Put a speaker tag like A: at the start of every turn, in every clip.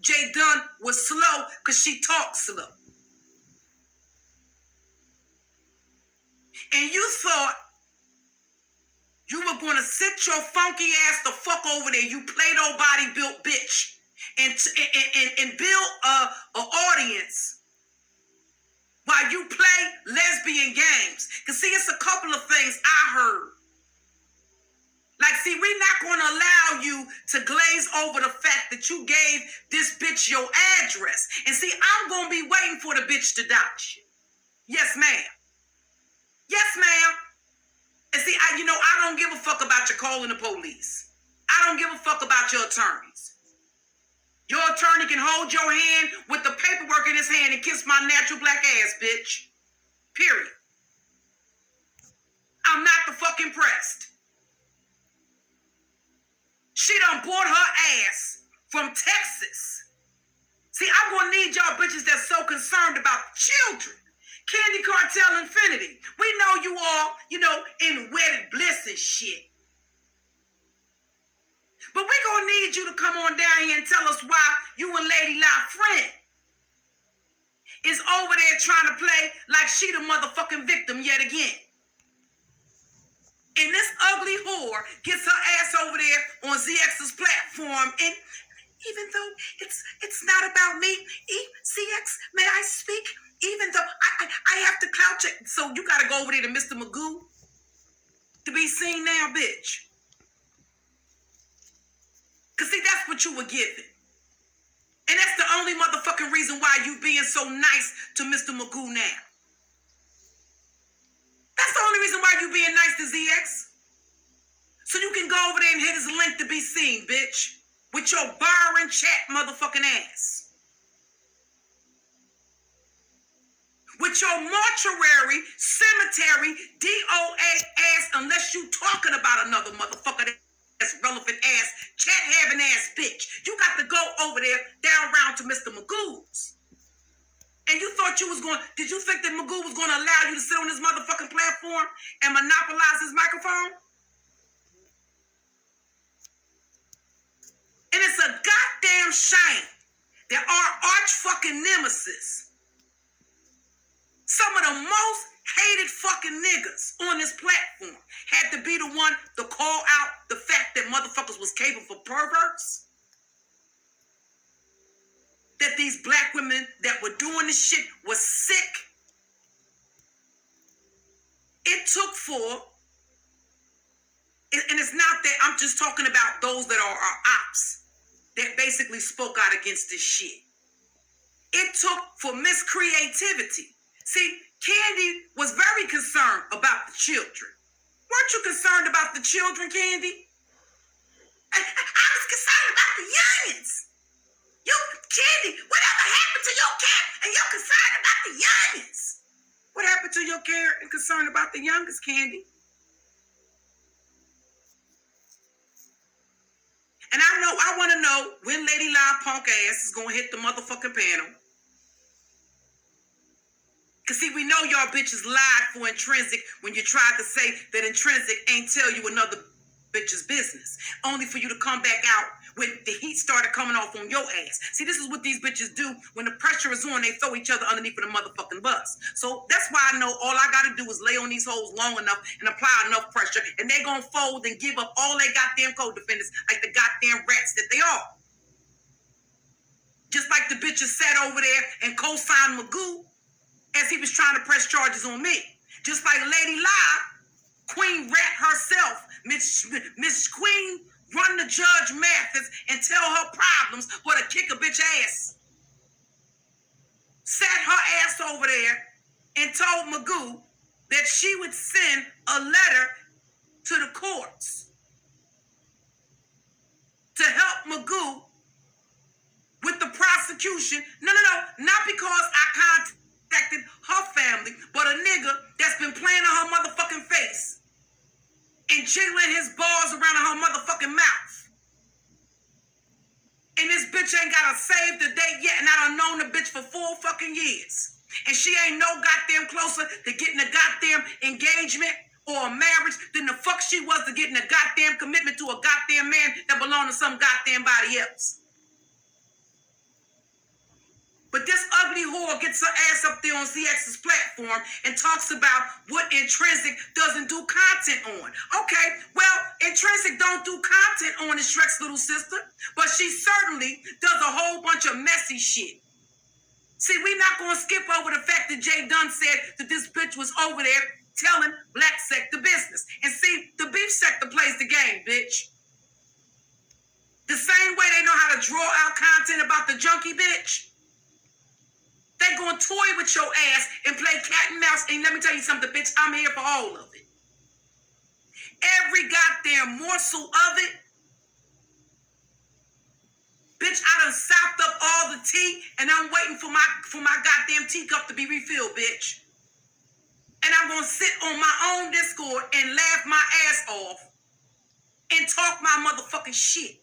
A: J. Dunn was slow because she talked slow. And you thought you were going to sit your funky ass the fuck over there, you Play-Doh body built bitch, and build an audience while you play lesbian games. Because see, it's a couple of things I heard. Like, see, we're not going to allow you to glaze over the fact that you gave this bitch your address. And see, I'm going to be waiting for the bitch to die. Yes, ma'am. Yes, ma'am. And see, I don't give a fuck about your calling the police. I don't give a fuck about your attorneys. Your attorney can hold your hand with the paperwork in his hand and kiss my natural black ass, bitch. Period. I'm not the fucking pressed. She done bought her ass from Texas. See, I'm gonna need y'all bitches that's so concerned about children. Candy Cartel Infinity. We know you all, in wedded bliss and shit. But we gonna need you to come on down here and tell us why you and Lady Lie friend is over there trying to play like she the motherfucking victim yet again. And this ugly whore gets her ass over there on ZX's platform. And even though it's not about me, ZX, may I speak? Even though I have to clout check. So you got to go over there to Mr. Magoo to be seen now, bitch. Because see, that's what you were given. And that's the only motherfucking reason why you being so nice to Mr. Magoo now. That's the only reason why you being nice to ZX. So you can go over there and hit his link to be seen, bitch. With your barring chat motherfucking ass. With your mortuary, cemetery, DOA ass, unless you talking about another motherfucker that's relevant ass, chat having ass bitch. You got to go over there, down round to Mr. Magoo's. And you thought did you think that Magoo was going to allow you to sit on this motherfucking platform and monopolize his microphone? And it's a goddamn shame that our arch fucking nemesis, some of the most hated fucking niggas on this platform, had to be the one to call out the fact that motherfuckers was capable of perverts. That these black women that were doing this shit was sick. It took for, and it's not that I'm just talking about those that are our ops that basically spoke out against this shit. It took for miscreativity. See, Candy was very concerned about the children. Weren't you concerned about the children, Candy? I was concerned about the youngins. You, Candy, whatever happened to your care and your concern about the youngins? What happened to your care and concern about the youngest, Candy? And I want to know when Lady Lie punk ass is going to hit the motherfucking panel. Because see, we know y'all bitches lied for Intrinsic when you tried to say that Intrinsic ain't tell you another bitch's business. Only for you to come back out when the heat started coming off on your ass. See, this is what these bitches do. When the pressure is on, they throw each other underneath of the motherfucking bus. So that's why I know all I got to do is lay on these hoes long enough and apply enough pressure, and they going to fold and give up all their goddamn co-defendants like the goddamn rats that they are. Just like the bitches sat over there and co-signed Magoo as he was trying to press charges on me. Just like Lady Lie, Queen Rat herself, Miss Queen, run the Judge Mathis and tell her problems or to kick a bitch ass. Sat her ass over there and told Magoo that she would send a letter to the courts to help Magoo with the prosecution. No, not because I contacted her family, but a nigga that's been playing on her motherfucking face and jiggling his balls around her motherfucking mouth. And this bitch ain't got a save the date yet, and I done known the bitch for 4 fucking years. And she ain't no goddamn closer to getting a goddamn engagement or a marriage than the fuck she was to getting a goddamn commitment to a goddamn man that belonged to some goddamn body else. motherfucker gets her ass up there on ZX's platform and talks about what Intrinsic doesn't do content on. Okay, well, Intrinsic don't do content on his Shrek's little sister, but she certainly does a whole bunch of messy shit. See, we're not going to skip over the fact that Jay Dunn said that this bitch was over there telling Black Sector business. And see, the beef sector plays the game, bitch. The same way they know how to draw out content about the junkie bitch. They gonna toy with your ass and play cat and mouse. And let me tell you something, bitch, I'm here for all of it. Every goddamn morsel of it. Bitch, I done sopped up all the tea and I'm waiting for my goddamn teacup to be refilled, bitch. And I'm gonna sit on my own Discord and laugh my ass off and talk my motherfucking shit.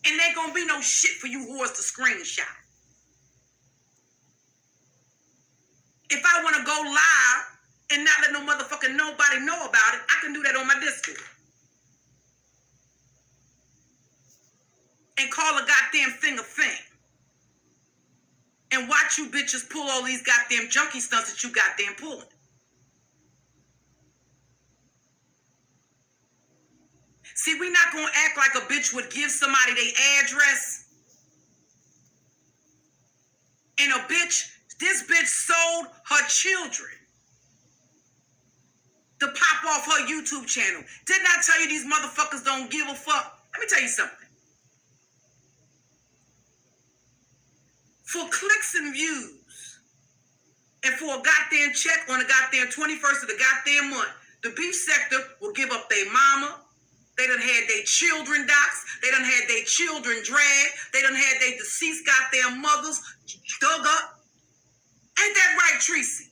A: And there gonna be no shit for you whores to screenshot. If I want to go live and not let no motherfucking nobody know about it, I can do that on my Discord. And call a goddamn thing a thing. And watch you bitches pull all these goddamn junkie stunts that you goddamn pulling. See, we not gonna act like a bitch would give somebody their address. And this bitch sold her children to pop off her YouTube channel. Didn't I tell you these motherfuckers don't give a fuck? Let me tell you something. For clicks and views, and for a goddamn check on the goddamn 21st of the goddamn month, the beef sector will give up their mama. They done had their children doxxed. They done had their children dragged. They done had their deceased goddamn mothers dug up. Ain't that right, Tracy?